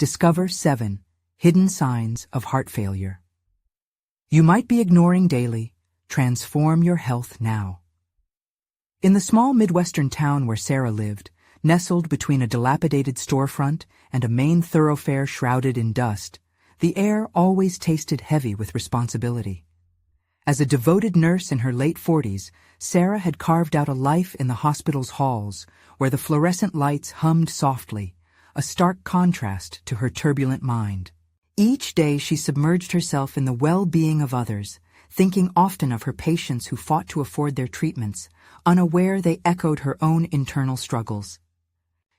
Discover 7 Hidden Signs of Heart Failure. You might be ignoring daily. Transform your health now. In the small Midwestern town where Sarah lived, nestled between a dilapidated storefront and a main thoroughfare shrouded in dust, the air always tasted heavy with responsibility. As a devoted nurse in her late 40s, Sarah had carved out a life in the hospital's halls, where the fluorescent lights hummed softly, a stark contrast to her turbulent mind. Each day she submerged herself in the well-being of others, thinking often of her patients who fought to afford their treatments, unaware they echoed her own internal struggles.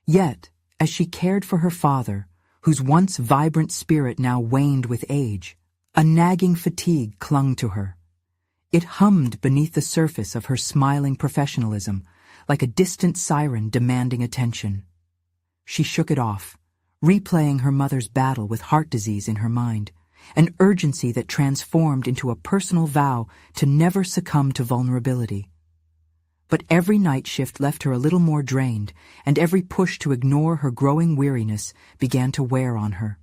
Yet, as she cared for her father, whose once vibrant spirit now waned with age, a nagging fatigue clung to her. It hummed beneath the surface of her smiling professionalism, like a distant siren demanding attention. She shook it off, replaying her mother's battle with heart disease in her mind, an urgency that transformed into a personal vow to never succumb to vulnerability. But every night shift left her a little more drained, and every push to ignore her growing weariness began to wear on her.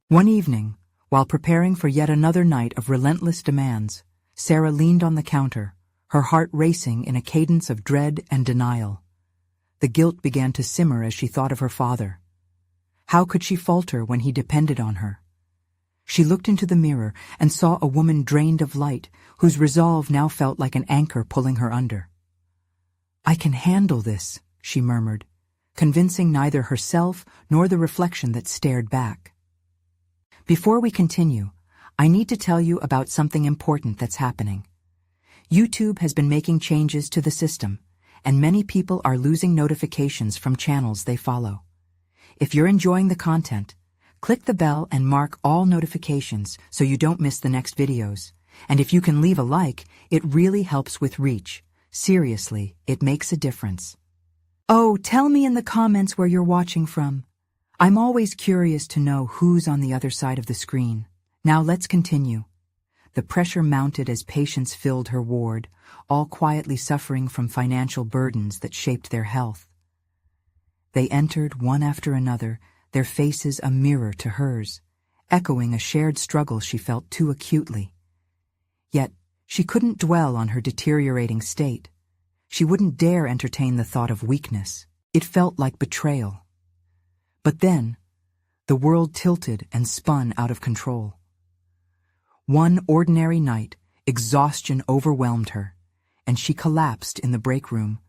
One evening, while preparing for yet another night of relentless demands, Sarah leaned on the counter, her heart racing in a cadence of dread and denial. The guilt began to simmer as she thought of her father. How could she falter when he depended on her? She looked into the mirror and saw a woman drained of light, whose resolve now felt like an anchor pulling her under. "I can handle this," she murmured, convincing neither herself nor the reflection that stared back. Before we continue, I need to tell you about something important that's happening. YouTube has been making changes to the system, and many people are losing notifications from channels they follow. If you're enjoying the content, click the bell and mark all notifications so you don't miss the next videos. And if you can leave a like, it really helps with reach. Seriously, it makes a difference. Oh, tell me in the comments where you're watching from. I'm always curious to know who's on the other side of the screen. Now let's continue. The pressure mounted as patients filled her ward, all quietly suffering from financial burdens that shaped their health. They entered one after another, their faces a mirror to hers, echoing a shared struggle she felt too acutely. Yet, she couldn't dwell on her deteriorating state. She wouldn't dare entertain the thought of weakness. It felt like betrayal. But then, the world tilted and spun out of control. One ordinary night, exhaustion overwhelmed her, and she collapsed in the break room,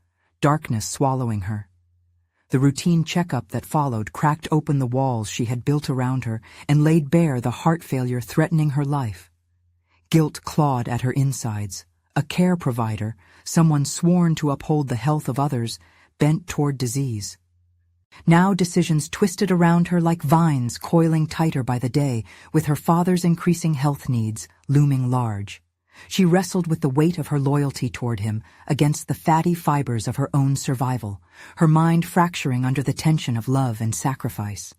darkness swallowing her. The routine checkup that followed cracked open the walls she had built around her and laid bare the heart failure threatening her life. Guilt clawed at her insides. A care provider, someone sworn to uphold the health of others, bent toward disease. Now decisions twisted around her like vines coiling tighter by the day, with her father's increasing health needs looming large. She wrestled with the weight of her loyalty toward him against the fatty fibers of her own survival, her mind fracturing under the tension of love and sacrifice.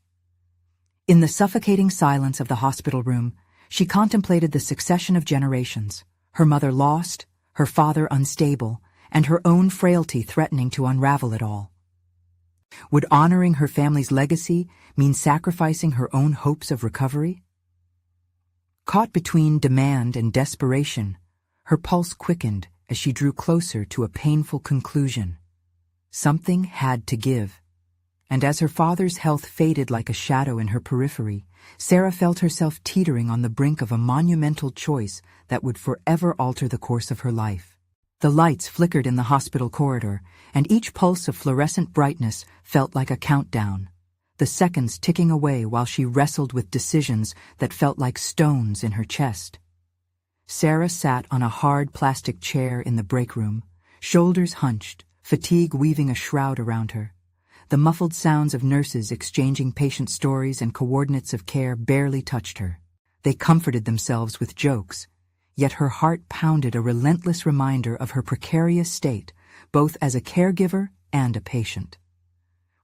In the suffocating silence of the hospital room, she contemplated the succession of generations, her mother lost, her father unstable, and her own frailty threatening to unravel it all. Would honoring her family's legacy mean sacrificing her own hopes of recovery? Caught between demand and desperation, her pulse quickened as she drew closer to a painful conclusion. Something had to give. And as her father's health faded like a shadow in her periphery, Sarah felt herself teetering on the brink of a monumental choice that would forever alter the course of her life. The lights flickered in the hospital corridor, and each pulse of fluorescent brightness felt like a countdown, the seconds ticking away while she wrestled with decisions that felt like stones in her chest. Sarah sat on a hard plastic chair in the break room, shoulders hunched, fatigue weaving a shroud around her. The muffled sounds of nurses exchanging patient stories and coordinates of care barely touched her. They comforted themselves with jokes, yet her heart pounded a relentless reminder of her precarious state, both as a caregiver and a patient.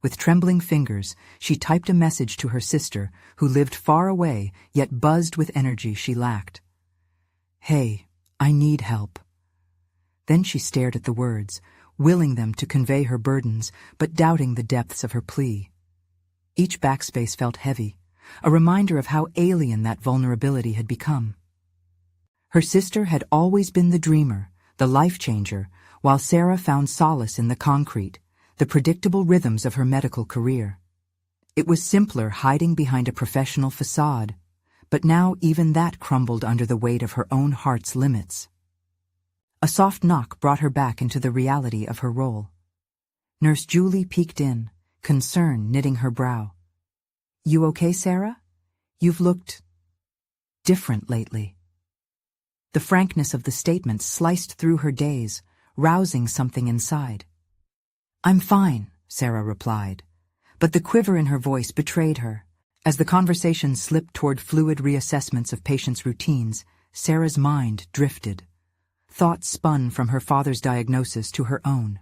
With trembling fingers, she typed a message to her sister, who lived far away, yet buzzed with energy she lacked. "Hey, I need help." Then she stared at the words, willing them to convey her burdens, but doubting the depths of her plea. Each backspace felt heavy, a reminder of how alien that vulnerability had become. Her sister had always been the dreamer, the life-changer, while Sarah found solace in the concrete, the predictable rhythms of her medical career. It was simpler hiding behind a professional facade, but now even that crumbled under the weight of her own heart's limits. A soft knock brought her back into the reality of her role. Nurse Julie peeked in, concern knitting her brow. "You okay, Sarah? You've looked different lately." The frankness of the statement sliced through her daze, rousing something inside. "I'm fine," Sarah replied, but the quiver in her voice betrayed her. As the conversation slipped toward fluid reassessments of patients' routines, Sarah's mind drifted. Thoughts spun from her father's diagnosis to her own.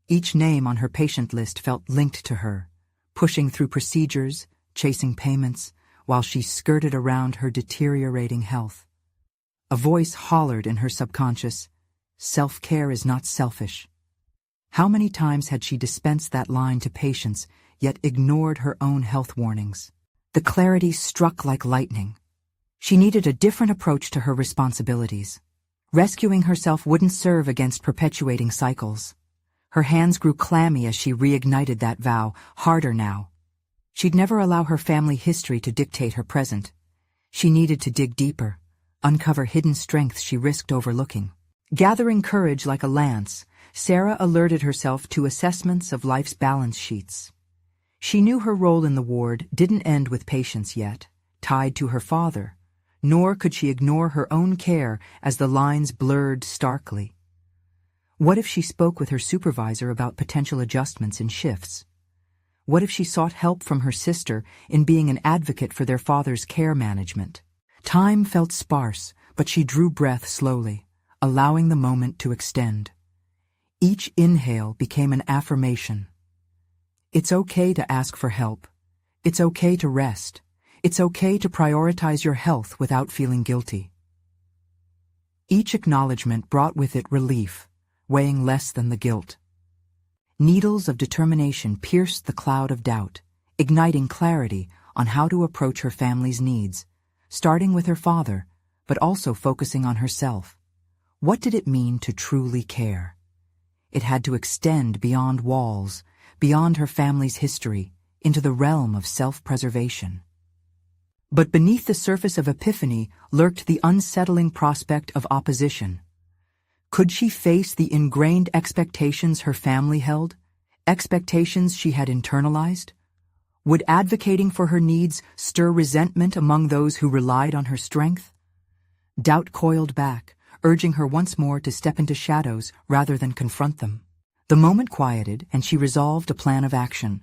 Each name on her patient list felt linked to her, pushing through procedures, chasing payments, while she skirted around her deteriorating health. A voice hollered in her subconscious, "Self-care is not selfish." How many times had she dispensed that line to patients, yet ignored her own health warnings? The clarity struck like lightning. She needed a different approach to her responsibilities. Rescuing herself wouldn't serve against perpetuating cycles. Her hands grew clammy as she reignited that vow, harder now. She'd never allow her family history to dictate her present. She needed to dig deeper, uncover hidden strengths she risked overlooking. Gathering courage like a lance, Sarah alerted herself to assessments of life's balance sheets. She knew her role in the ward didn't end with patients yet, tied to her father, nor could she ignore her own care as the lines blurred starkly. What if she spoke with her supervisor about potential adjustments in shifts? What if she sought help from her sister in being an advocate for their father's care management? Time felt sparse, but she drew breath slowly, allowing the moment to extend. Each inhale became an affirmation. It's okay to ask for help. It's okay to rest. It's okay to prioritize your health without feeling guilty. Each acknowledgement brought with it relief, weighing less than the guilt. Needles of determination pierced the cloud of doubt, igniting clarity on how to approach her family's needs, starting with her father, but also focusing on herself. What did it mean to truly care? It had to extend beyond walls, beyond her family's history, into the realm of self-preservation. But beneath the surface of epiphany lurked the unsettling prospect of opposition. Could she face the ingrained expectations her family held, expectations she had internalized? Would advocating for her needs stir resentment among those who relied on her strength? Doubt coiled back, urging her once more to step into shadows rather than confront them. The moment quieted, and she resolved a plan of action,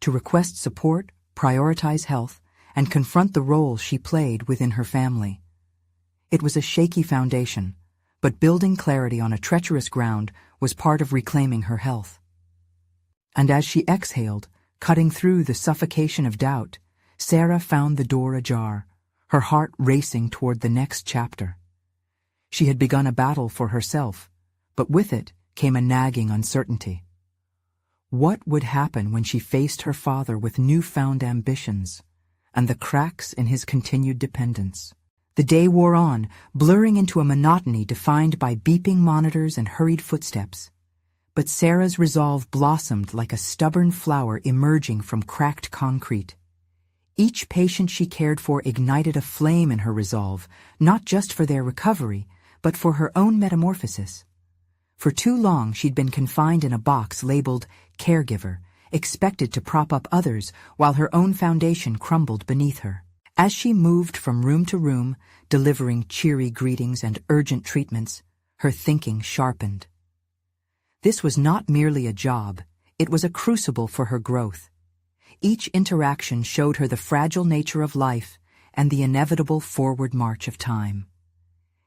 to request support, prioritize health, and confront the role she played within her family. It was a shaky foundation, but building clarity on a treacherous ground was part of reclaiming her health. And as she exhaled, cutting through the suffocation of doubt, Sarah found the door ajar, her heart racing toward the next chapter. She had begun a battle for herself, but with it came a nagging uncertainty. What would happen when she faced her father with newfound ambitions, and the cracks in his continued dependence? The day wore on, blurring into a monotony defined by beeping monitors and hurried footsteps. But Sarah's resolve blossomed like a stubborn flower emerging from cracked concrete. Each patient she cared for ignited a flame in her resolve, not just for their recovery, but for her own metamorphosis. For too long she'd been confined in a box labeled caregiver, expected to prop up others while her own foundation crumbled beneath her. As she moved from room to room, delivering cheery greetings and urgent treatments, her thinking sharpened. This was not merely a job, it was a crucible for her growth. Each interaction showed her the fragile nature of life and the inevitable forward march of time.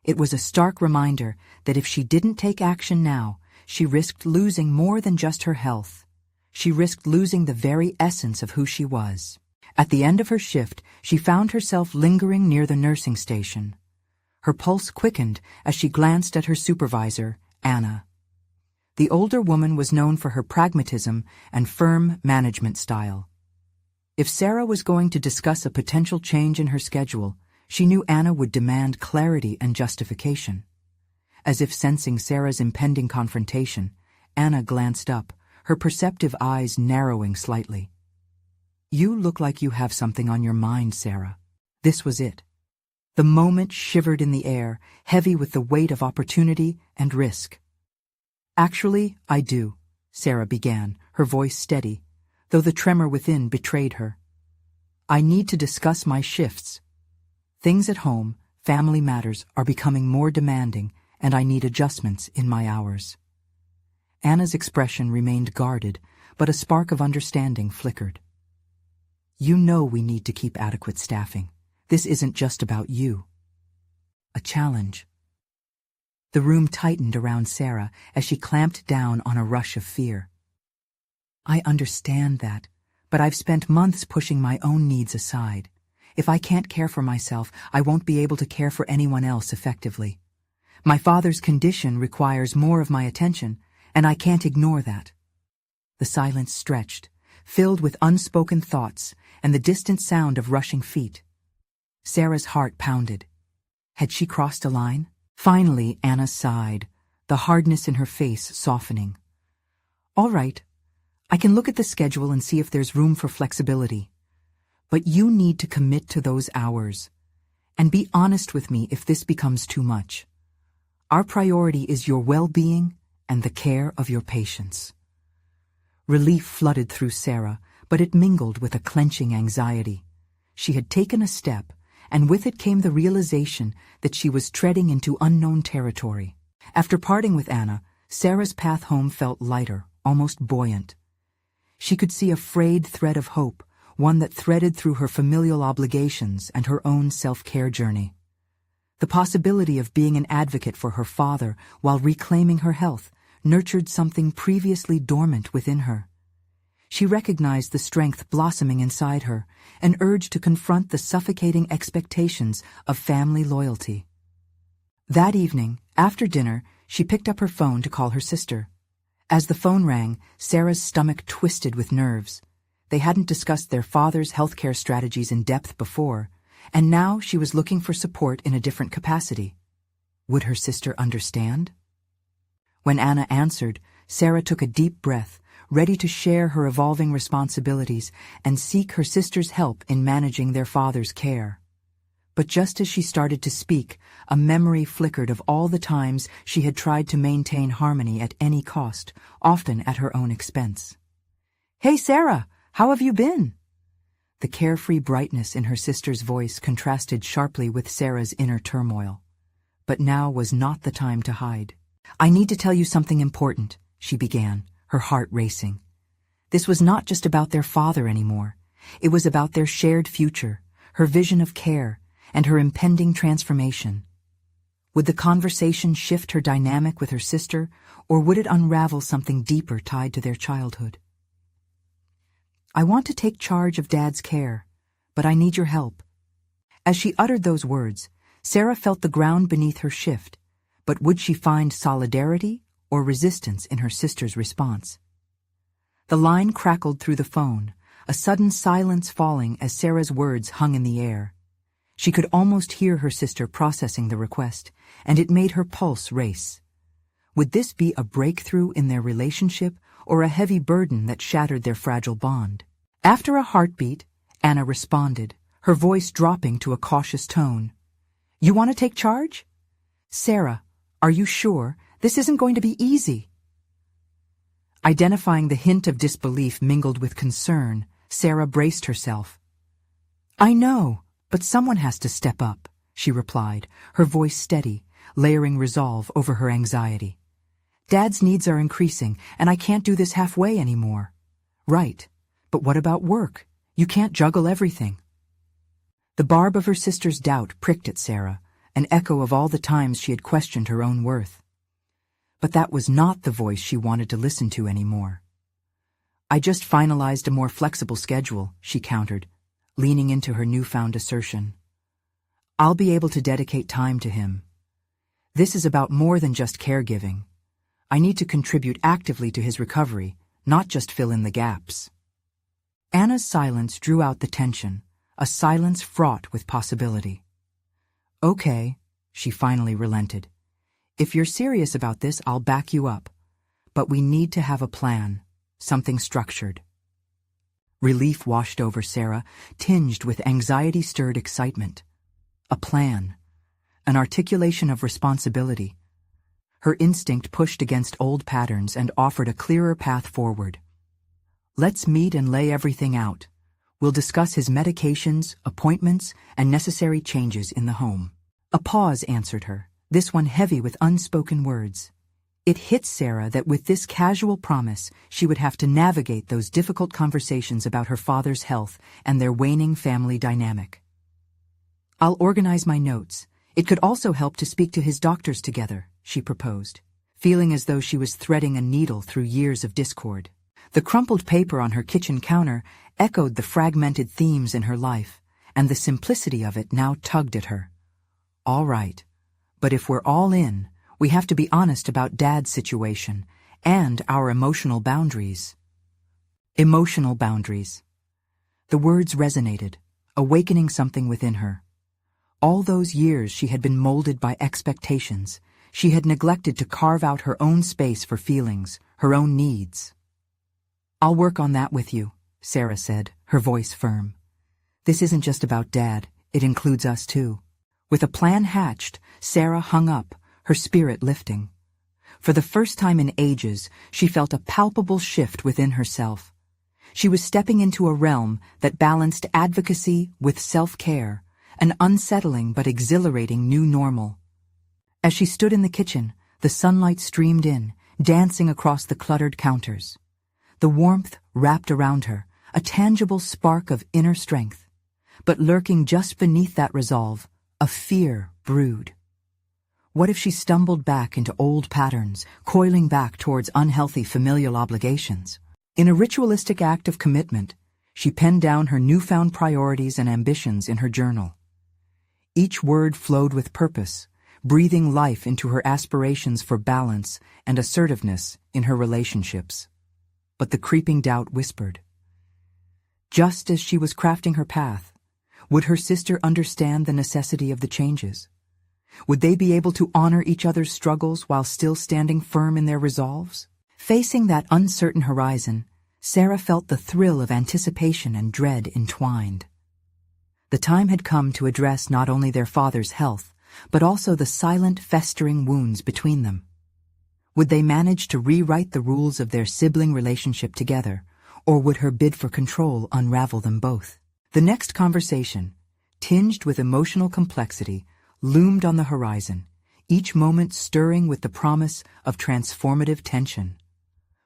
It was a stark reminder that if she didn't take action now, she risked losing more than just her health. She risked losing the very essence of who she was. At the end of her shift, she found herself lingering near the nursing station. Her pulse quickened as she glanced at her supervisor, Anna. The older woman was known for her pragmatism and firm management style. If Sarah was going to discuss a potential change in her schedule, she knew Anna would demand clarity and justification. As if sensing Sarah's impending confrontation, Anna glanced up, her perceptive eyes narrowing slightly. "You look like you have something on your mind, Sarah." This was it. The moment shivered in the air, heavy with the weight of opportunity and risk. "Actually, I do," Sarah began, her voice steady, though the tremor within betrayed her. "I need to discuss my shifts. Things at home, family matters, are becoming more demanding, and I need adjustments in my hours." Anna's expression remained guarded, but a spark of understanding flickered. "You know we need to keep adequate staffing. This isn't just about you." A challenge. The room tightened around Sarah as she clamped down on a rush of fear. "I understand that, but I've spent months pushing my own needs aside. If I can't care for myself, I won't be able to care for anyone else effectively. My father's condition requires more of my attention, and I can't ignore that." The silence stretched, filled with unspoken thoughts and the distant sound of rushing feet. Sarah's heart pounded. Had she crossed a line? Finally, Anna sighed, the hardness in her face softening. "All right, I can look at the schedule and see if there's room for flexibility. But you need to commit to those hours. And be honest with me if this becomes too much. Our priority is your well-being and the care of your patients." Relief flooded through Sarah, but it mingled with a clenching anxiety. She had taken a step, and with it came the realization that she was treading into unknown territory. After parting with Anna, Sarah's path home felt lighter, almost buoyant. She could see a frayed thread of hope, one that threaded through her familial obligations and her own self-care journey. The possibility of being an advocate for her father while reclaiming her health nurtured something previously dormant within her. She recognized the strength blossoming inside her, an urge to confront the suffocating expectations of family loyalty. That evening, after dinner, she picked up her phone to call her sister. As the phone rang, Sarah's stomach twisted with nerves. They hadn't discussed their father's healthcare strategies in depth before, and now she was looking for support in a different capacity. Would her sister understand? When Anna answered, Sarah took a deep breath, ready to share her evolving responsibilities and seek her sister's help in managing their father's care. But just as she started to speak, a memory flickered of all the times she had tried to maintain harmony at any cost, often at her own expense. "Hey, Sarah, how have you been?" The carefree brightness in her sister's voice contrasted sharply with Sarah's inner turmoil. But now was not the time to hide. "I need to tell you something important," she began, her heart racing. This was not just about their father anymore. It was about their shared future, her vision of care, and her impending transformation. Would the conversation shift her dynamic with her sister, or would it unravel something deeper tied to their childhood? "I want to take charge of Dad's care, but I need your help." As she uttered those words, Sarah felt the ground beneath her shift, but would she find solidarity or resistance in her sister's response? The line crackled through the phone, a sudden silence falling as Sarah's words hung in the air. She could almost hear her sister processing the request, and it made her pulse race. Would this be a breakthrough in their relationship or a heavy burden that shattered their fragile bond? After a heartbeat, Anna responded, her voice dropping to a cautious tone. "You want to take charge? Sarah, are you sure? This isn't going to be easy." Identifying the hint of disbelief mingled with concern, Sarah braced herself. "I know, but someone has to step up," she replied, her voice steady, layering resolve over her anxiety. "Dad's needs are increasing, and I can't do this halfway anymore." "Right, but what about work? You can't juggle everything." The barb of her sister's doubt pricked at Sarah, an echo of all the times she had questioned her own worth. But that was not the voice she wanted to listen to anymore. "I just finalized a more flexible schedule," she countered, leaning into her newfound assertion. "I'll be able to dedicate time to him. This is about more than just caregiving. I need to contribute actively to his recovery, not just fill in the gaps." Anna's silence drew out the tension, a silence fraught with possibility. "Okay," she finally relented. "If you're serious about this, I'll back you up. But we need to have a plan, something structured." Relief washed over Sarah, tinged with anxiety-stirred excitement. A plan. An articulation of responsibility. Her instinct pushed against old patterns and offered a clearer path forward. "Let's meet and lay everything out. We'll discuss his medications, appointments, and necessary changes in the home." A pause answered her, this one heavy with unspoken words. It hit Sarah that with this casual promise, she would have to navigate those difficult conversations about her father's health and their waning family dynamic. "I'll organize my notes. It could also help to speak to his doctors together," she proposed, feeling as though she was threading a needle through years of discord. The crumpled paper on her kitchen counter echoed the fragmented themes in her life, and the simplicity of it now tugged at her. "All right, but if we're all in, we have to be honest about Dad's situation and our emotional boundaries." Emotional boundaries. The words resonated, awakening something within her. All those years she had been molded by expectations. She had neglected to carve out her own space for feelings, her own needs. "I'll work on that with you," Sarah said, her voice firm. "This isn't just about Dad, it includes us too." With a plan hatched, Sarah hung up, her spirit lifting. For the first time in ages, she felt a palpable shift within herself. She was stepping into a realm that balanced advocacy with self-care, an unsettling but exhilarating new normal. As she stood in the kitchen, the sunlight streamed in, dancing across the cluttered counters. The warmth wrapped around her, a tangible spark of inner strength. But lurking just beneath that resolve, a fear brewed. What if she stumbled back into old patterns, coiling back towards unhealthy familial obligations? In a ritualistic act of commitment, she penned down her newfound priorities and ambitions in her journal. Each word flowed with purpose, breathing life into her aspirations for balance and assertiveness in her relationships. But the creeping doubt whispered. Just as she was crafting her path, would her sister understand the necessity of the changes? Would they be able to honor each other's struggles while still standing firm in their resolves? Facing that uncertain horizon, Sarah felt the thrill of anticipation and dread entwined. The time had come to address not only their father's health, but also the silent, festering wounds between them. Would they manage to rewrite the rules of their sibling relationship together, or would her bid for control unravel them both? The next conversation, tinged with emotional complexity, loomed on the horizon, each moment stirring with the promise of transformative tension.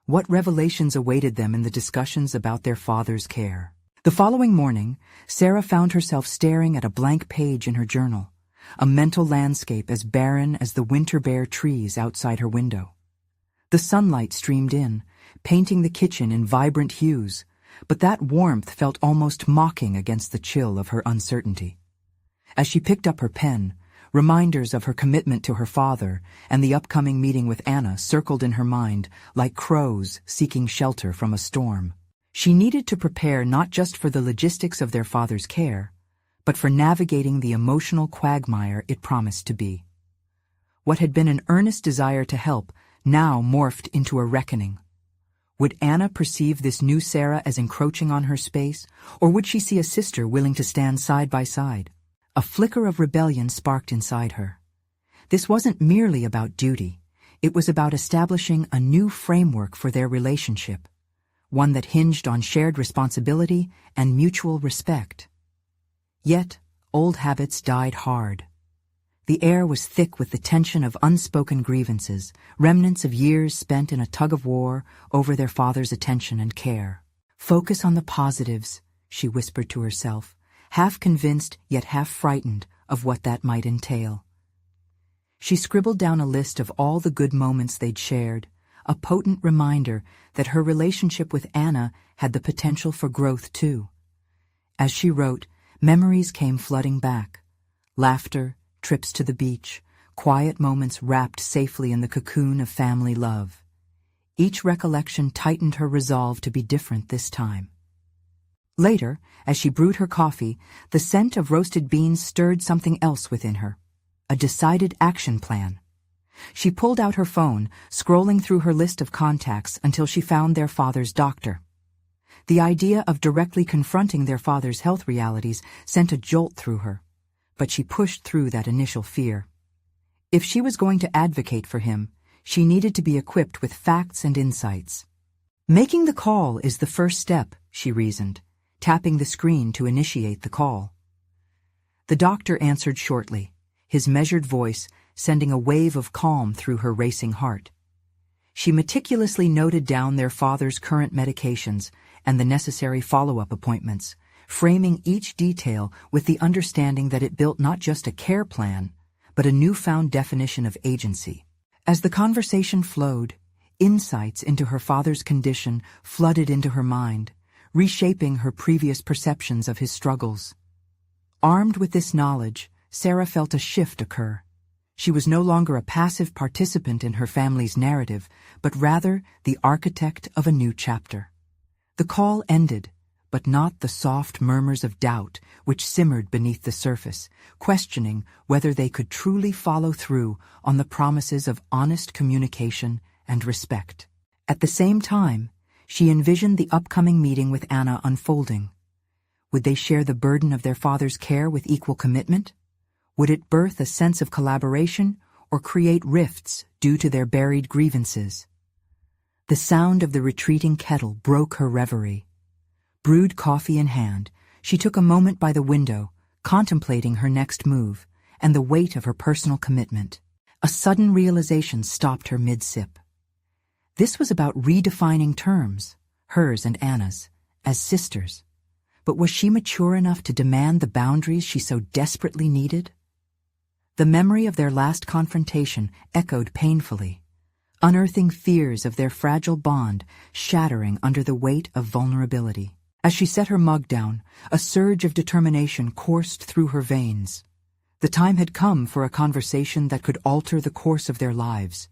What revelations awaited them in the discussions about their father's care? The following morning, Sarah found herself staring at a blank page in her journal, a mental landscape as barren as the winter-bare trees outside her window. The sunlight streamed in, painting the kitchen in vibrant hues, but that warmth felt almost mocking against the chill of her uncertainty. As she picked up her pen, reminders of her commitment to her father and the upcoming meeting with Anna circled in her mind like crows seeking shelter from a storm. She needed to prepare not just for the logistics of their father's care, but for navigating the emotional quagmire it promised to be. What had been an earnest desire to help now morphed into a reckoning. Would Anna perceive this new Sarah as encroaching on her space, or would she see a sister willing to stand side by side? A flicker of rebellion sparked inside her. This wasn't merely about duty. It was about establishing a new framework for their relationship, one that hinged on shared responsibility and mutual respect. Yet, old habits died hard. The air was thick with the tension of unspoken grievances, remnants of years spent in a tug-of-war over their father's attention and care. "Focus on the positives," she whispered to herself, half convinced yet half frightened of what that might entail. She scribbled down a list of all the good moments they'd shared, a potent reminder that her relationship with Anna had the potential for growth too. As she wrote, memories came flooding back. Laughter, trips to the beach, quiet moments wrapped safely in the cocoon of family love. Each recollection tightened her resolve to be different this time. Later, as she brewed her coffee, the scent of roasted beans stirred something else within her. A decided action plan. She pulled out her phone, scrolling through her list of contacts until she found their father's doctor. The idea of directly confronting their father's health realities sent a jolt through her, but she pushed through that initial fear. If she was going to advocate for him, she needed to be equipped with facts and insights. Making the call is the first step, she reasoned, tapping the screen to initiate the call. The doctor answered shortly, his measured voice sending a wave of calm through her racing heart. She meticulously noted down their father's current medications and the necessary follow-up appointments, framing each detail with the understanding that it built not just a care plan, but a newfound definition of agency. As the conversation flowed, insights into her father's condition flooded into her mind, reshaping her previous perceptions of his struggles. Armed with this knowledge, Sarah felt a shift occur. She was no longer a passive participant in her family's narrative, but rather the architect of a new chapter. The call ended, but not the soft murmurs of doubt which simmered beneath the surface, questioning whether they could truly follow through on the promises of honest communication and respect. At the same time, she envisioned the upcoming meeting with Anna unfolding. Would they share the burden of their father's care with equal commitment? Would it birth a sense of collaboration or create rifts due to their buried grievances? The sound of the retreating kettle broke her reverie. Brewed coffee in hand, she took a moment by the window, contemplating her next move and the weight of her personal commitment. A sudden realization stopped her mid-sip. This was about redefining terms, hers and Anna's, as sisters. But was she mature enough to demand the boundaries she so desperately needed? The memory of their last confrontation echoed painfully, unearthing fears of their fragile bond shattering under the weight of vulnerability. As she set her mug down, a surge of determination coursed through her veins. The time had come for a conversation that could alter the course of their lives.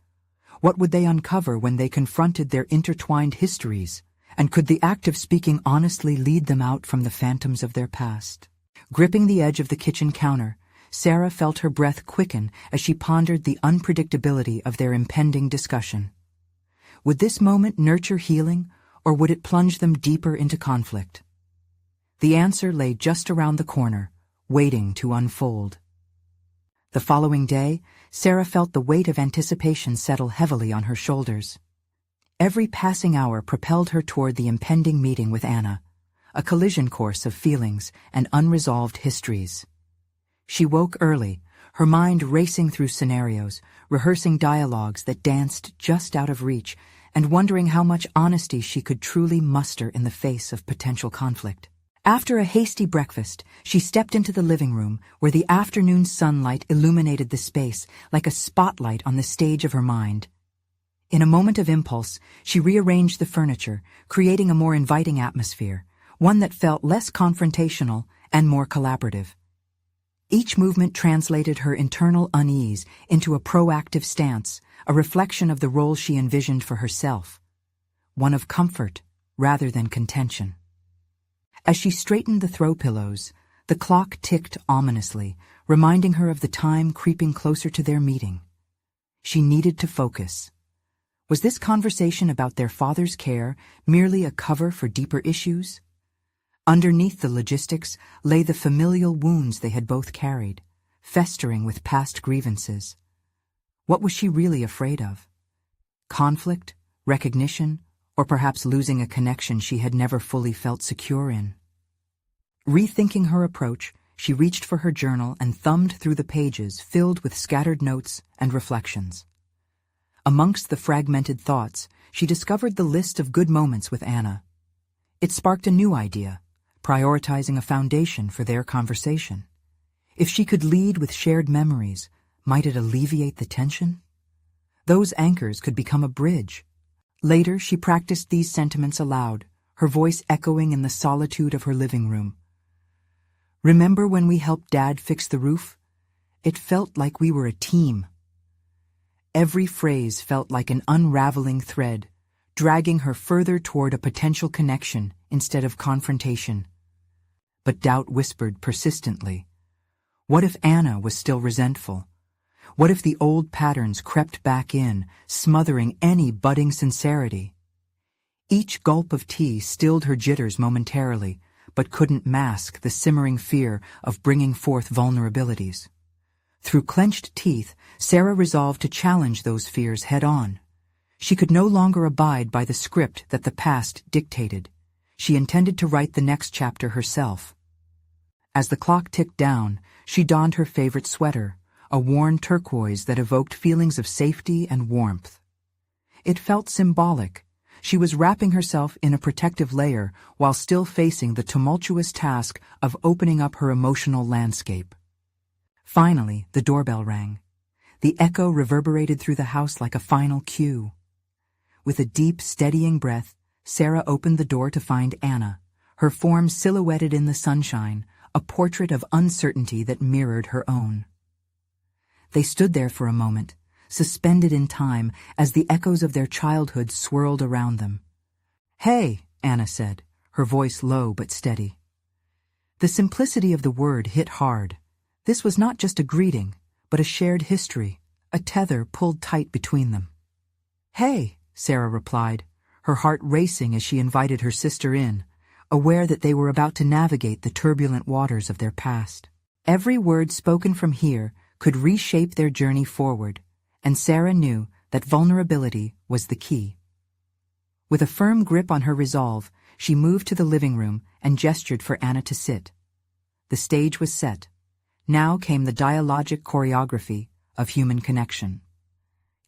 What would they uncover when they confronted their intertwined histories? And could the act of speaking honestly lead them out from the phantoms of their past? Gripping the edge of the kitchen counter, Sarah felt her breath quicken as she pondered the unpredictability of their impending discussion. Would this moment nurture healing, or would it plunge them deeper into conflict? The answer lay just around the corner, waiting to unfold. The following day, Sarah felt the weight of anticipation settle heavily on her shoulders. Every passing hour propelled her toward the impending meeting with Anna, a collision course of feelings and unresolved histories. She woke early, her mind racing through scenarios, rehearsing dialogues that danced just out of reach, and wondering how much honesty she could truly muster in the face of potential conflict. After a hasty breakfast, she stepped into the living room where the afternoon sunlight illuminated the space like a spotlight on the stage of her mind. In a moment of impulse, she rearranged the furniture, creating a more inviting atmosphere, one that felt less confrontational and more collaborative. Each movement translated her internal unease into a proactive stance, a reflection of the role she envisioned for herself, one of comfort rather than contention. As she straightened the throw pillows, the clock ticked ominously, reminding her of the time creeping closer to their meeting. She needed to focus. Was this conversation about their father's care merely a cover for deeper issues? Underneath the logistics lay the familial wounds they had both carried, festering with past grievances. What was she really afraid of? Conflict, recognition, or perhaps losing a connection she had never fully felt secure in? Rethinking her approach, she reached for her journal and thumbed through the pages filled with scattered notes and reflections. Amongst the fragmented thoughts, she discovered the list of good moments with Anna. It sparked a new idea, prioritizing a foundation for their conversation. If she could lead with shared memories, might it alleviate the tension? Those anchors could become a bridge. Later, she practiced these sentiments aloud, her voice echoing in the solitude of her living room. Remember when we helped Dad fix the roof? It felt like we were a team. Every phrase felt like an unraveling thread, dragging her further toward a potential connection instead of confrontation. But doubt whispered persistently. What if Anna was still resentful? What if the old patterns crept back in, smothering any budding sincerity? Each gulp of tea stilled her jitters momentarily, but couldn't mask the simmering fear of bringing forth vulnerabilities. Through clenched teeth, Sarah resolved to challenge those fears head-on. She could no longer abide by the script that the past dictated. She intended to write the next chapter herself. As the clock ticked down, she donned her favorite sweater, a worn turquoise that evoked feelings of safety and warmth. It felt symbolic. She was wrapping herself in a protective layer while still facing the tumultuous task of opening up her emotional landscape. Finally, the doorbell rang. The echo reverberated through the house like a final cue. With a deep, steadying breath, Sarah opened the door to find Anna, her form silhouetted in the sunshine, a portrait of uncertainty that mirrored her own. They stood there for a moment, suspended in time as the echoes of their childhood swirled around them. "Hey," Anna said, her voice low but steady. The simplicity of the word hit hard. This was not just a greeting, but a shared history, a tether pulled tight between them. "Hey," Sarah replied, her heart racing as she invited her sister in, aware that they were about to navigate the turbulent waters of their past. Every word spoken from here could reshape their journey forward, and Sarah knew that vulnerability was the key. With a firm grip on her resolve, she moved to the living room and gestured for Anna to sit. The stage was set. Now came the dialogic choreography of human connection.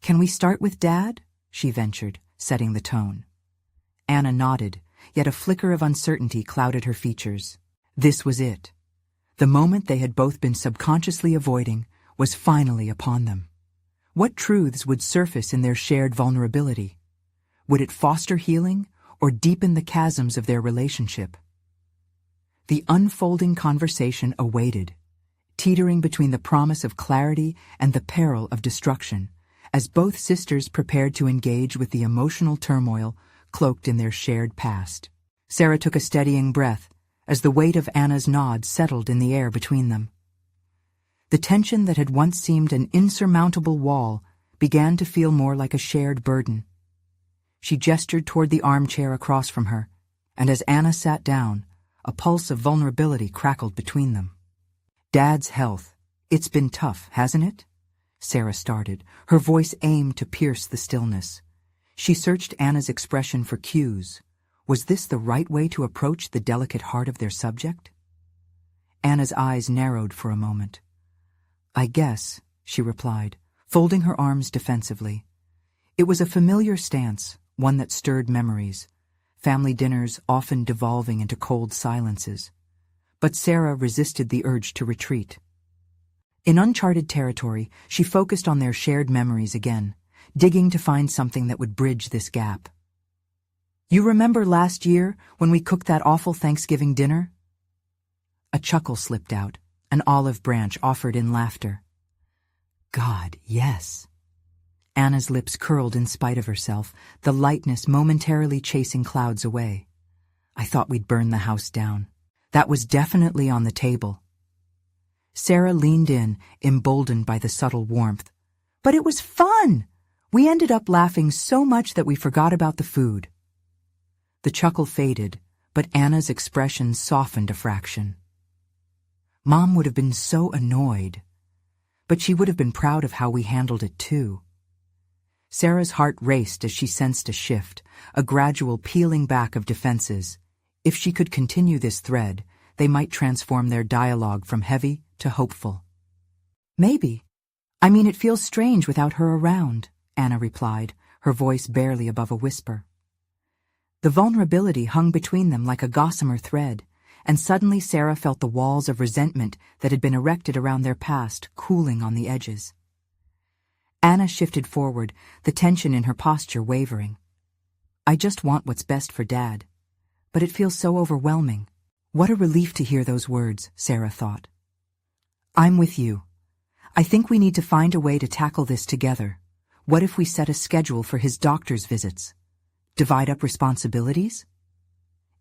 "Can we start with Dad?" she ventured, setting the tone. Anna nodded, yet a flicker of uncertainty clouded her features. This was it. The moment they had both been subconsciously avoiding was finally upon them. What truths would surface in their shared vulnerability? Would it foster healing or deepen the chasms of their relationship? The unfolding conversation awaited, teetering between the promise of clarity and the peril of destruction, as both sisters prepared to engage with the emotional turmoil cloaked in their shared past. Sarah took a steadying breath as the weight of Anna's nod settled in the air between them. The tension that had once seemed an insurmountable wall began to feel more like a shared burden. She gestured toward the armchair across from her, and as Anna sat down, a pulse of vulnerability crackled between them. "Dad's health. It's been tough, hasn't it?" Sarah started, her voice aimed to pierce the stillness. She searched Anna's expression for cues. Was this the right way to approach the delicate heart of their subject? Anna's eyes narrowed for a moment. "I guess," she replied, folding her arms defensively. It was a familiar stance, one that stirred memories, family dinners often devolving into cold silences. But Sarah resisted the urge to retreat. In uncharted territory, she focused on their shared memories again, digging to find something that would bridge this gap. "You remember last year when we cooked that awful Thanksgiving dinner?" A chuckle slipped out, an olive branch offered in laughter. "God, yes." Anna's lips curled in spite of herself, the lightness momentarily chasing clouds away. "I thought we'd burn the house down. That was definitely on the table." Sarah leaned in, emboldened by the subtle warmth. "But it was fun! We ended up laughing so much that we forgot about the food." The chuckle faded, but Anna's expression softened a fraction. Mom would have been so annoyed, but she would have been proud of how we handled it too. Sarah's heart raced as she sensed a shift, a gradual peeling back of defenses. If she could continue this thread, they might transform their dialogue from heavy to hopeful. "Maybe. I mean, it feels strange without her around," Anna replied, her voice barely above a whisper. The vulnerability hung between them like a gossamer thread, and suddenly Sarah felt the walls of resentment that had been erected around their past cooling on the edges. Anna shifted forward, the tension in her posture wavering. "I just want what's best for Dad. But it feels so overwhelming." What a relief to hear those words, Sarah thought. "I'm with you. I think we need to find a way to tackle this together. What if we set a schedule for his doctor's visits? Divide up responsibilities?"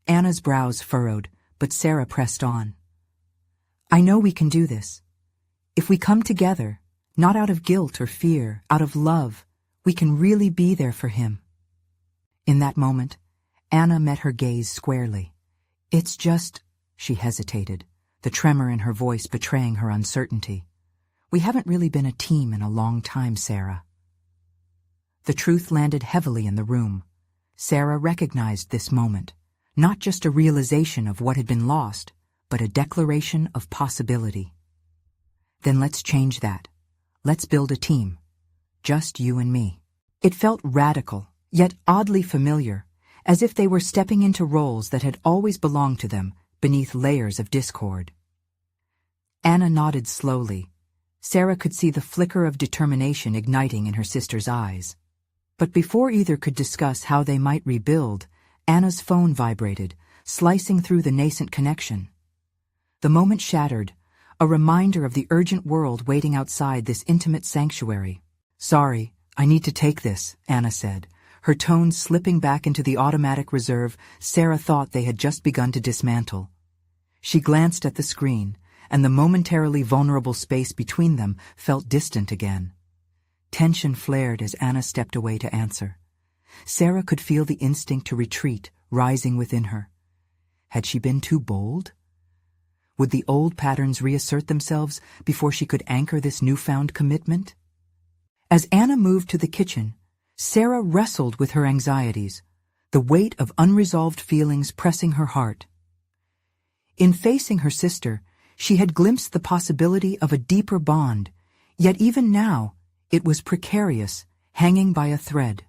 Anna's brows furrowed, but Sarah pressed on. "I know we can do this. If we come together, not out of guilt or fear, out of love, we can really be there for him." In that moment, Anna met her gaze squarely. "It's just," she hesitated, the tremor in her voice betraying her uncertainty. "We haven't really been a team in a long time, Sarah." The truth landed heavily in the room. Sarah recognized this moment, not just a realization of what had been lost, but a declaration of possibility. "Then let's change that. Let's build a team. Just you and me." It felt radical, yet oddly familiar, as if they were stepping into roles that had always belonged to them beneath layers of discord. Anna nodded slowly. Sarah could see the flicker of determination igniting in her sister's eyes. But before either could discuss how they might rebuild, Anna's phone vibrated, slicing through the nascent connection. The moment shattered, a reminder of the urgent world waiting outside this intimate sanctuary. "Sorry, I need to take this," Anna said, her tone slipping back into the automatic reserve Sarah thought they had just begun to dismantle. She glanced at the screen, and the momentarily vulnerable space between them felt distant again. Tension flared as Anna stepped away to answer. Sarah could feel the instinct to retreat rising within her. Had she been too bold? Would the old patterns reassert themselves before she could anchor this newfound commitment? As Anna moved to the kitchen, Sarah wrestled with her anxieties, the weight of unresolved feelings pressing her heart. In facing her sister, she had glimpsed the possibility of a deeper bond, yet even now, it was precarious, hanging by a thread.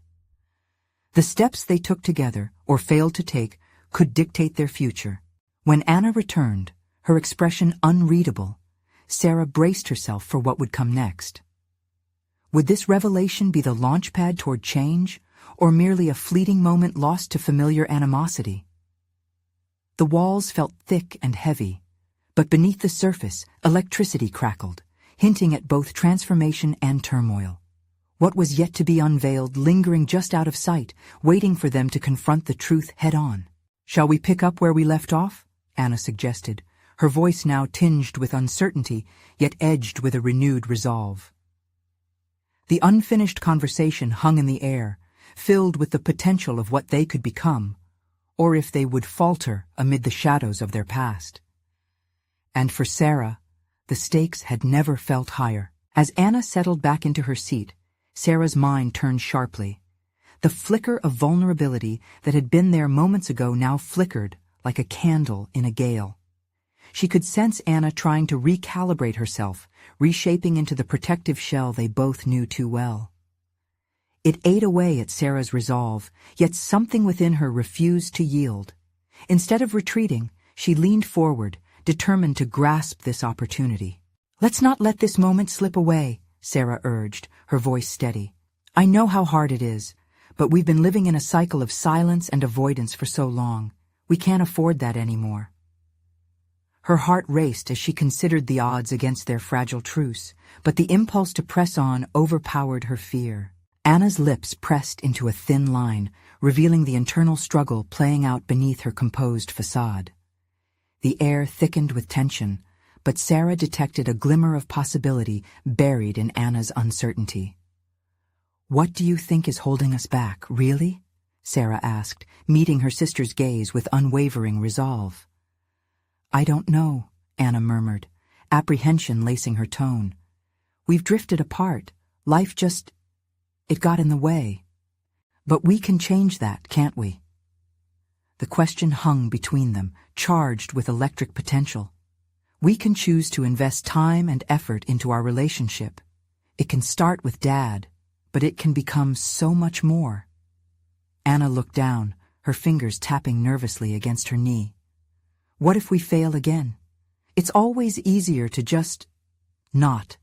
The steps they took together, or failed to take, could dictate their future. When Anna returned, her expression unreadable, Sarah braced herself for what would come next. Would this revelation be the launchpad toward change, or merely a fleeting moment lost to familiar animosity? The walls felt thick and heavy, but beneath the surface, electricity crackled, hinting at both transformation and turmoil. What was yet to be unveiled lingering just out of sight, waiting for them to confront the truth head-on. "Shall we pick up where we left off?" Anna suggested, her voice now tinged with uncertainty, yet edged with a renewed resolve. The unfinished conversation hung in the air, filled with the potential of what they could become, or if they would falter amid the shadows of their past. And for Sarah, the stakes had never felt higher. As Anna settled back into her seat, Sarah's mind turned sharply. The flicker of vulnerability that had been there moments ago now flickered like a candle in a gale. She could sense Anna trying to recalibrate herself, reshaping into the protective shell they both knew too well. It ate away at Sarah's resolve, yet something within her refused to yield. Instead of retreating, she leaned forward, determined to grasp this opportunity. "Let's not let this moment slip away," Sarah urged, her voice steady. "I know how hard it is, but we've been living in a cycle of silence and avoidance for so long. We can't afford that anymore." Her heart raced as she considered the odds against their fragile truce, but the impulse to press on overpowered her fear. Anna's lips pressed into a thin line, revealing the internal struggle playing out beneath her composed facade. The air thickened with tension, but Sarah detected a glimmer of possibility buried in Anna's uncertainty. "What do you think is holding us back, really?" Sarah asked, meeting her sister's gaze with unwavering resolve. "I don't know," Anna murmured, apprehension lacing her tone. "We've drifted apart. Life just... it got in the way. But we can change that, can't we?" The question hung between them, charged with electric potential. We can choose to invest time and effort into our relationship. It can start with Dad, but it can become so much more. Anna looked down, her fingers tapping nervously against her knee. What if we fail again? It's always easier to just... not.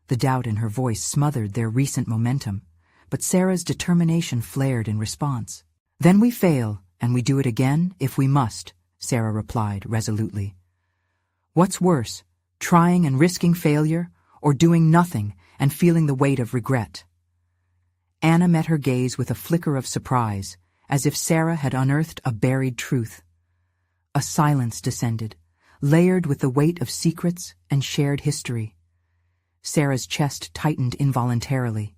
The doubt in her voice smothered their recent momentum, but Sarah's determination flared in response. "Then we fail, and we do it again if we must," Sarah replied resolutely. "What's worse, trying and risking failure, or doing nothing and feeling the weight of regret?" Anna met her gaze with a flicker of surprise, as if Sarah had unearthed a buried truth. A silence descended, layered with the weight of secrets and shared history. Sarah's chest tightened involuntarily.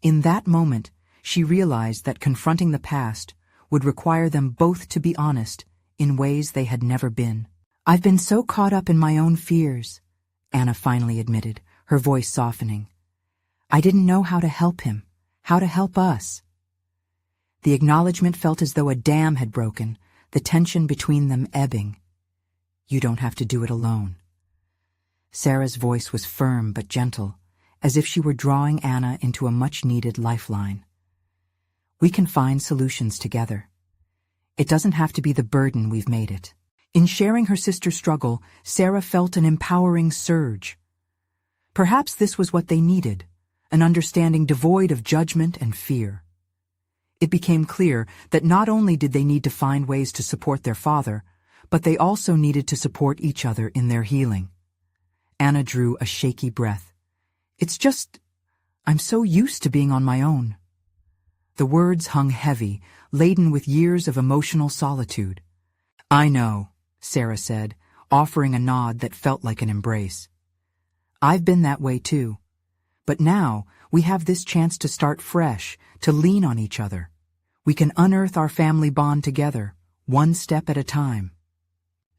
In that moment, she realized that confronting the past would require them both to be honest in ways they had never been. "I've been so caught up in my own fears," Anna finally admitted, her voice softening. "I didn't know how to help him, how to help us." The acknowledgement felt as though a dam had broken, the tension between them ebbing. "You don't have to do it alone." Sarah's voice was firm but gentle, as if she were drawing Anna into a much-needed lifeline. "We can find solutions together. It doesn't have to be the burden we've made it." In sharing her sister's struggle, Sarah felt an empowering surge. Perhaps this was what they needed, an understanding devoid of judgment and fear. It became clear that not only did they need to find ways to support their father, but they also needed to support each other in their healing. Anna drew a shaky breath. I'm so used to being on my own." The words hung heavy, laden with years of emotional solitude. "I know," Sarah said, offering a nod that felt like an embrace. "I've been that way too. But now we have this chance to start fresh, to lean on each other. We can unearth our family bond together, one step at a time."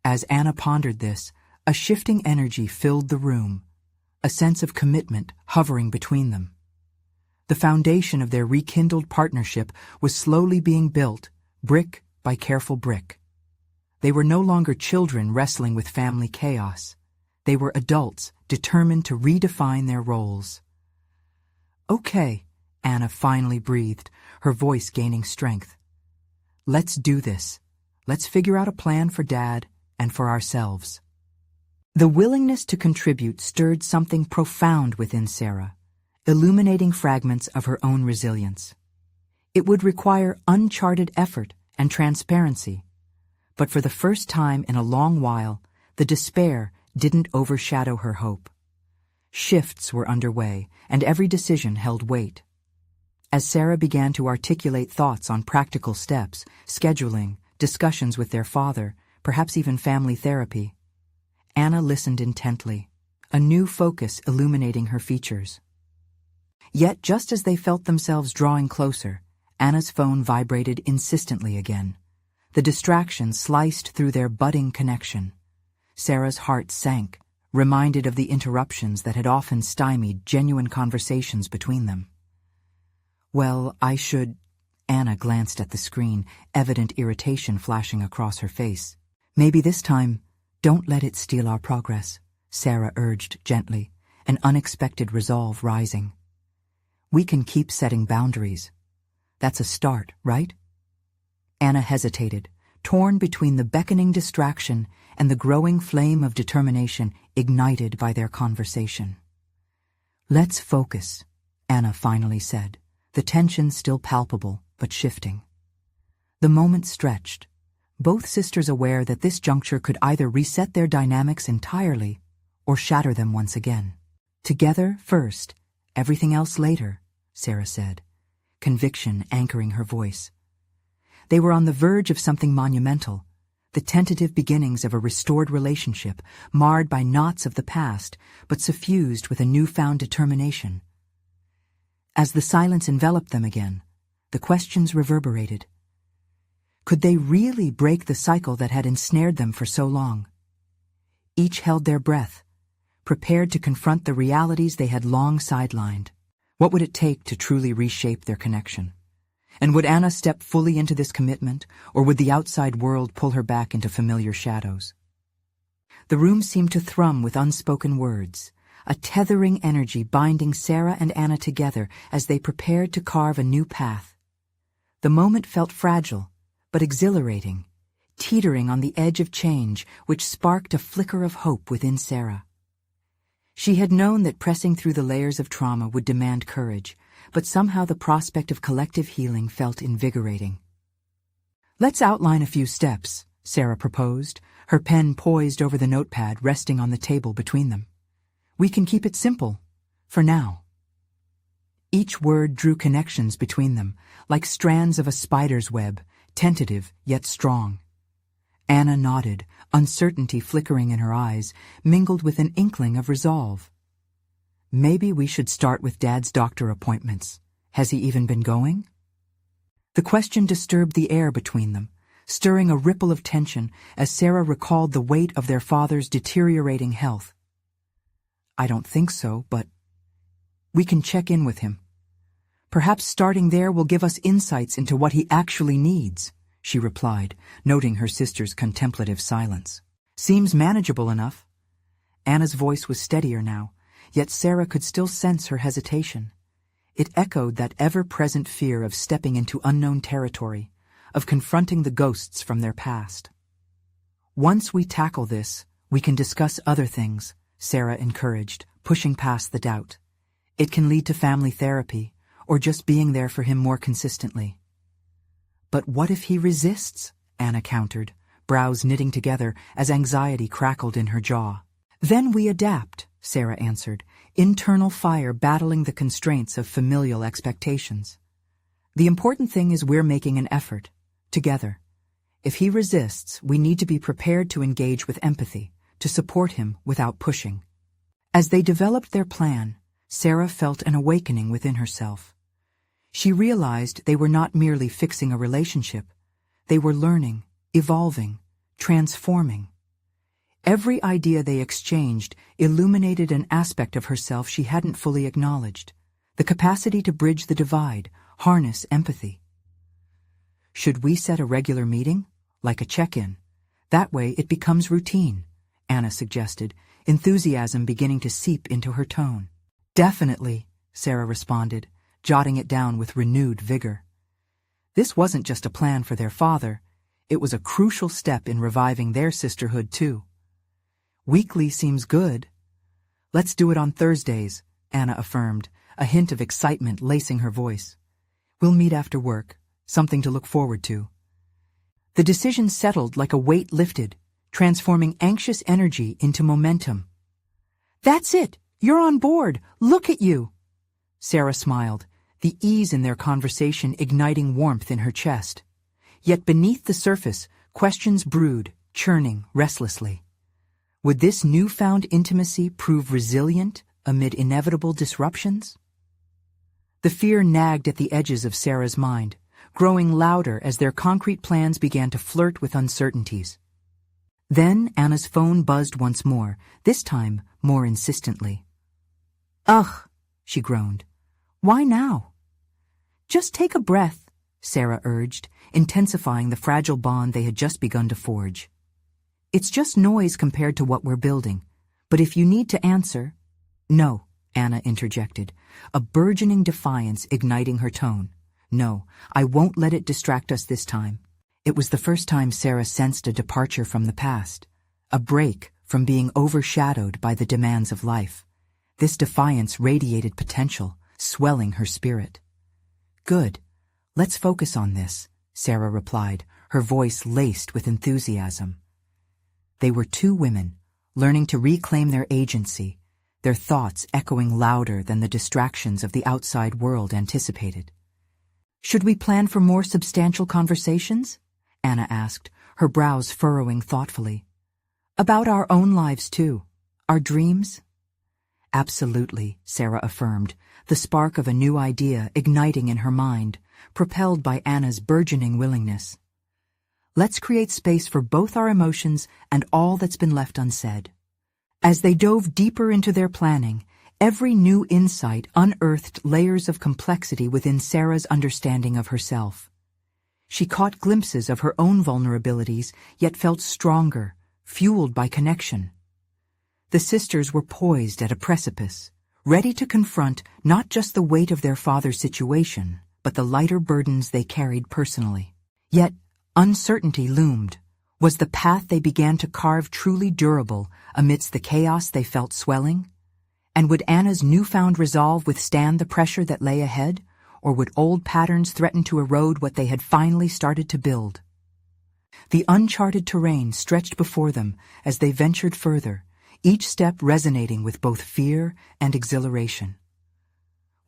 As Anna pondered this, a shifting energy filled the room, a sense of commitment hovering between them. The foundation of their rekindled partnership was slowly being built, brick by careful brick. They were no longer children wrestling with family chaos. They were adults determined to redefine their roles. "Okay," Anna finally breathed, her voice gaining strength. "Let's do this. Let's figure out a plan for Dad and for ourselves." The willingness to contribute stirred something profound within Sarah, illuminating fragments of her own resilience. It would require uncharted effort and transparency, but for the first time in a long while, the despair didn't overshadow her hope. Shifts were underway, and every decision held weight. As Sarah began to articulate thoughts on practical steps, scheduling, discussions with their father, perhaps even family therapy, Anna listened intently, a new focus illuminating her features. Yet just as they felt themselves drawing closer, Anna's phone vibrated insistently again. The distraction sliced through their budding connection. Sarah's heart sank, reminded of the interruptions that had often stymied genuine conversations between them. "Well, Anna glanced at the screen, evident irritation flashing across her face. "Maybe this time, don't let it steal our progress," Sarah urged gently, an unexpected resolve rising. "We can keep setting boundaries. That's a start, right?" Anna hesitated, torn between the beckoning distraction and the growing flame of determination ignited by their conversation. "Let's focus," Anna finally said, the tension still palpable but shifting. The moment stretched, both sisters aware that this juncture could either reset their dynamics entirely or shatter them once again. "Together first, everything else later," Sarah said, conviction anchoring her voice. They were on the verge of something monumental, the tentative beginnings of a restored relationship, marred by knots of the past, but suffused with a newfound determination. As the silence enveloped them again, the questions reverberated. Could they really break the cycle that had ensnared them for so long? Each held their breath, prepared to confront the realities they had long sidelined. What would it take to truly reshape their connection? And would Anna step fully into this commitment, or would the outside world pull her back into familiar shadows? The room seemed to thrum with unspoken words, a tethering energy binding Sarah and Anna together as they prepared to carve a new path. The moment felt fragile, but exhilarating, teetering on the edge of change, which sparked a flicker of hope within Sarah. She had known that pressing through the layers of trauma would demand courage, but somehow the prospect of collective healing felt invigorating. "Let's outline a few steps," Sarah proposed, her pen poised over the notepad resting on the table between them. "We can keep it simple, for now." Each word drew connections between them, like strands of a spider's web, tentative yet strong. Anna nodded, uncertainty flickering in her eyes, mingled with an inkling of resolve. Maybe we should start with Dad's doctor appointments. Has he even been going? The question disturbed the air between them, stirring a ripple of tension as Sarah recalled the weight of their father's deteriorating health. I don't think so, but we can check in with him. Perhaps starting there will give us insights into what he actually needs, she replied, noting her sister's contemplative silence. Seems manageable enough. Anna's voice was steadier now, yet Sarah could still sense her hesitation. It echoed that ever-present fear of stepping into unknown territory, of confronting the ghosts from their past. Once we tackle this, we can discuss other things, Sarah encouraged, pushing past the doubt. It can lead to family therapy, or just being there for him more consistently. But what if he resists? Anna countered, brows knitting together as anxiety crackled in her jaw. Then we adapt, Sarah answered, internal fire battling the constraints of familial expectations. The important thing is we're making an effort, together. If he resists, we need to be prepared to engage with empathy, to support him without pushing. As they developed their plan, Sarah felt an awakening within herself. She realized they were not merely fixing a relationship. They were learning, evolving, transforming. Every idea they exchanged illuminated an aspect of herself she hadn't fully acknowledged, the capacity to bridge the divide, harness empathy. Should we set a regular meeting, like a check-in? That way it becomes routine, Anna suggested, enthusiasm beginning to seep into her tone. Definitely, Sarah responded, jotting it down with renewed vigor. This wasn't just a plan for their father, it was a crucial step in reviving their sisterhood too. Weekly seems good. Let's do it on Thursdays, Anna affirmed, a hint of excitement lacing her voice. We'll meet after work, something to look forward to. The decision settled like a weight lifted, transforming anxious energy into momentum. That's it! You're on board! Look at you! Sarah smiled, the ease in their conversation igniting warmth in her chest. Yet beneath the surface, questions brewed, churning restlessly. Would this newfound intimacy prove resilient amid inevitable disruptions? The fear nagged at the edges of Sarah's mind, growing louder as their concrete plans began to flirt with uncertainties. Then Anna's phone buzzed once more, this time more insistently. Ugh, she groaned. Why now? Just take a breath, Sarah urged, intensifying the fragile bond they had just begun to forge. It's just noise compared to what we're building, but if you need to answer— No, Anna interjected, a burgeoning defiance igniting her tone. No, I won't let it distract us this time. It was the first time Sarah sensed a departure from the past, a break from being overshadowed by the demands of life. This defiance radiated potential, swelling her spirit. Good. Let's focus on this, Sarah replied, her voice laced with enthusiasm. They were two women, learning to reclaim their agency, their thoughts echoing louder than the distractions of the outside world anticipated. Should we plan for more substantial conversations? Anna asked, her brows furrowing thoughtfully. About our own lives too, our dreams? Absolutely, Sarah affirmed, the spark of a new idea igniting in her mind, propelled by Anna's burgeoning willingness. Let's create space for both our emotions and all that's been left unsaid. As they dove deeper into their planning, every new insight unearthed layers of complexity within Sarah's understanding of herself. She caught glimpses of her own vulnerabilities, yet felt stronger, fueled by connection. The sisters were poised at a precipice, ready to confront not just the weight of their father's situation, but the lighter burdens they carried personally. Yet, uncertainty loomed. Was the path they began to carve truly durable amidst the chaos they felt swelling? And would Anna's newfound resolve withstand the pressure that lay ahead, or would old patterns threaten to erode what they had finally started to build? The uncharted terrain stretched before them as they ventured further, each step resonating with both fear and exhilaration.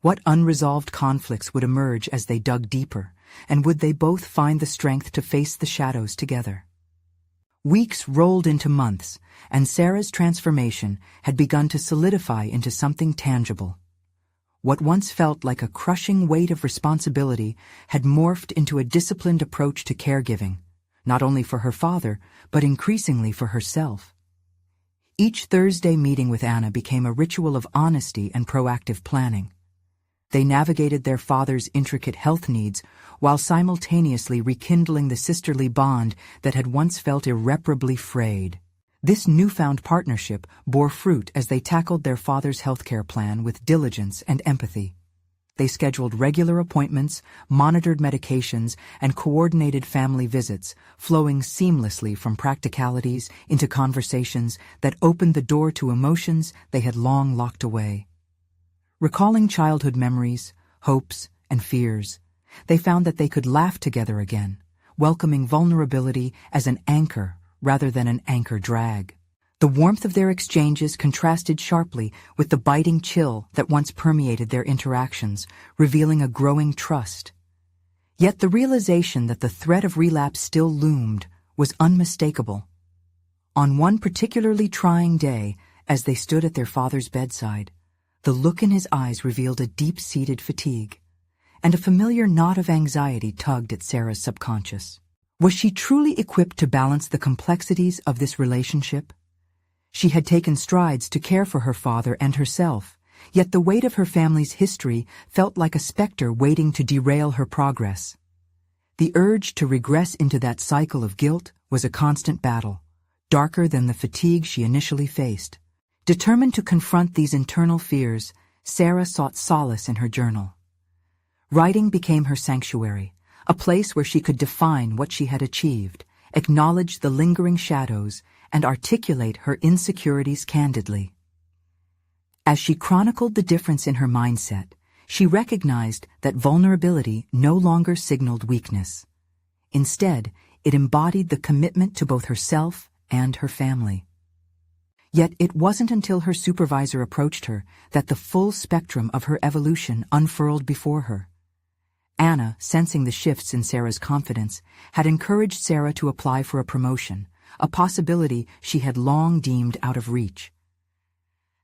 What unresolved conflicts would emerge as they dug deeper, and would they both find the strength to face the shadows together? Weeks rolled into months, and Sarah's transformation had begun to solidify into something tangible. What once felt like a crushing weight of responsibility had morphed into a disciplined approach to caregiving, not only for her father, but increasingly for herself. Each Thursday meeting with Anna became a ritual of honesty and proactive planning. They navigated their father's intricate health needs while simultaneously rekindling the sisterly bond that had once felt irreparably frayed. This newfound partnership bore fruit as they tackled their father's healthcare plan with diligence and empathy. They scheduled regular appointments, monitored medications, and coordinated family visits, flowing seamlessly from practicalities into conversations that opened the door to emotions they had long locked away. Recalling childhood memories, hopes, and fears, they found that they could laugh together again, welcoming vulnerability as an anchor rather than an anchor drag. The warmth of their exchanges contrasted sharply with the biting chill that once permeated their interactions, revealing a growing trust. Yet the realization that the threat of relapse still loomed was unmistakable. On one particularly trying day, as they stood at their father's bedside, the look in his eyes revealed a deep-seated fatigue, and a familiar knot of anxiety tugged at Sarah's subconscious. Was she truly equipped to balance the complexities of this relationship? She had taken strides to care for her father and herself, yet the weight of her family's history felt like a specter waiting to derail her progress. The urge to regress into that cycle of guilt was a constant battle, darker than the fatigue she initially faced. Determined to confront these internal fears, Sarah sought solace in her journal. Writing became her sanctuary, a place where she could define what she had achieved, acknowledge the lingering shadows, and articulate her insecurities candidly. As she chronicled the difference in her mindset, she recognized that vulnerability no longer signaled weakness. Instead, it embodied the commitment to both herself and her family. Yet it wasn't until her supervisor approached her that the full spectrum of her evolution unfurled before her. Anna, sensing the shifts in Sarah's confidence, had encouraged Sarah to apply for a promotion, a possibility she had long deemed out of reach.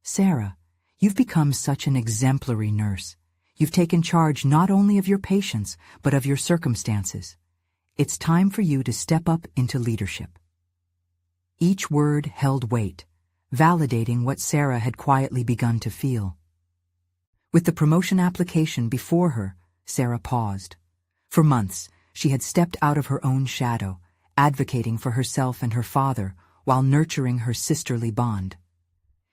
"Sarah, you've become such an exemplary nurse. You've taken charge not only of your patients, but of your circumstances. It's time for you to step up into leadership." Each word held weight, validating what Sarah had quietly begun to feel. With the promotion application before her, Sarah paused. For months, she had stepped out of her own shadow, advocating for herself and her father while nurturing her sisterly bond.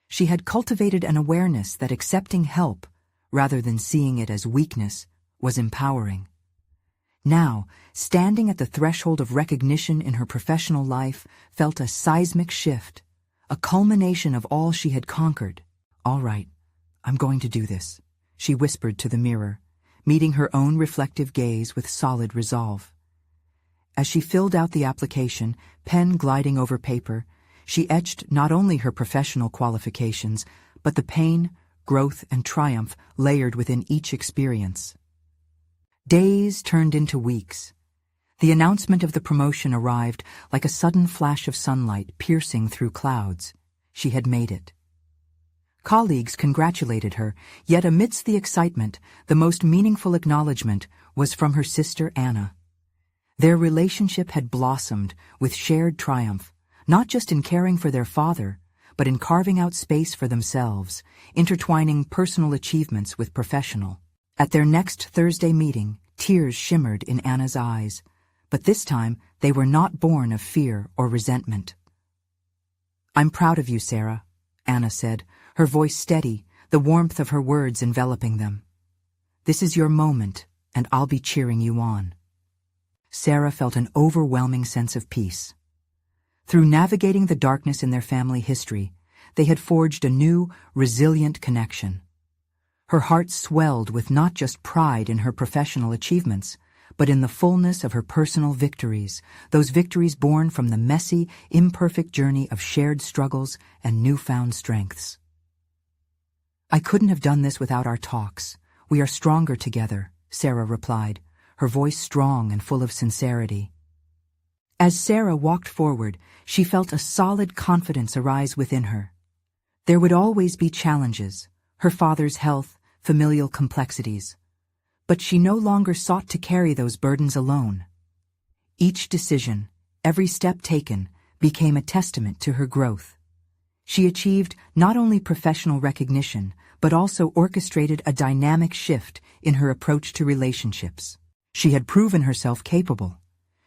She had cultivated an awareness that accepting help, rather than seeing it as weakness, was empowering. Now, standing at the threshold of recognition in her professional life, felt a seismic shift, a culmination of all she had conquered. "All right, I'm going to do this," she whispered to the mirror, meeting her own reflective gaze with solid resolve. As she filled out the application, pen gliding over paper, she etched not only her professional qualifications, but the pain, growth, and triumph layered within each experience. Days turned into weeks. The announcement of the promotion arrived like a sudden flash of sunlight piercing through clouds. She had made it. Colleagues congratulated her, yet amidst the excitement, the most meaningful acknowledgement was from her sister Anna. Their relationship had blossomed with shared triumph, not just in caring for their father, but in carving out space for themselves, intertwining personal achievements with professional. At their next Thursday meeting, tears shimmered in Anna's eyes, but this time they were not born of fear or resentment. "I'm proud of you, Sarah," Anna said, her voice steady, the warmth of her words enveloping them. "This is your moment, and I'll be cheering you on." Sarah felt an overwhelming sense of peace. Through navigating the darkness in their family history, they had forged a new, resilient connection. Her heart swelled with not just pride in her professional achievements, but in the fullness of her personal victories, those victories born from the messy, imperfect journey of shared struggles and newfound strengths. "I couldn't have done this without our talks. We are stronger together," Sarah replied, her voice strong and full of sincerity. As Sarah walked forward, she felt a solid confidence arise within her. There would always be challenges, her father's health, familial complexities. But she no longer sought to carry those burdens alone. Each decision, every step taken, became a testament to her growth. She achieved not only professional recognition, but also orchestrated a dynamic shift in her approach to relationships. She had proven herself capable.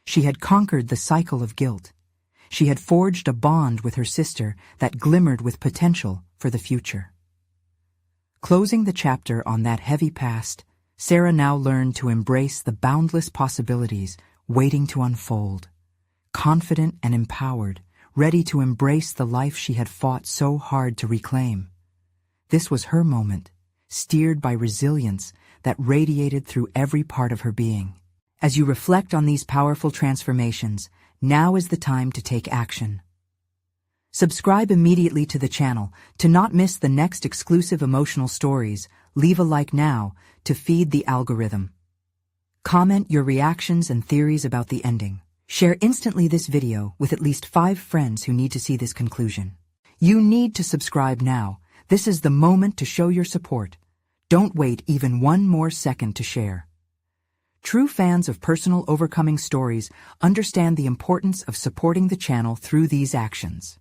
She had conquered the cycle of guilt. She had forged a bond with her sister that glimmered with potential for the future. Closing the chapter on that heavy past, Sarah now learned to embrace the boundless possibilities waiting to unfold. Confident and empowered, ready to embrace the life she had fought so hard to reclaim. This was her moment, steered by resilience that radiated through every part of her being. As you reflect on these powerful transformations, now is the time to take action. Subscribe immediately to the channel to not miss the next exclusive emotional stories. Leave a like now to feed the algorithm. Comment your reactions and theories about the ending. Share instantly this video with at least 5 friends who need to see this conclusion. You need to subscribe now. This is the moment to show your support. Don't wait even one more second to share. True fans of personal overcoming stories understand the importance of supporting the channel through these actions.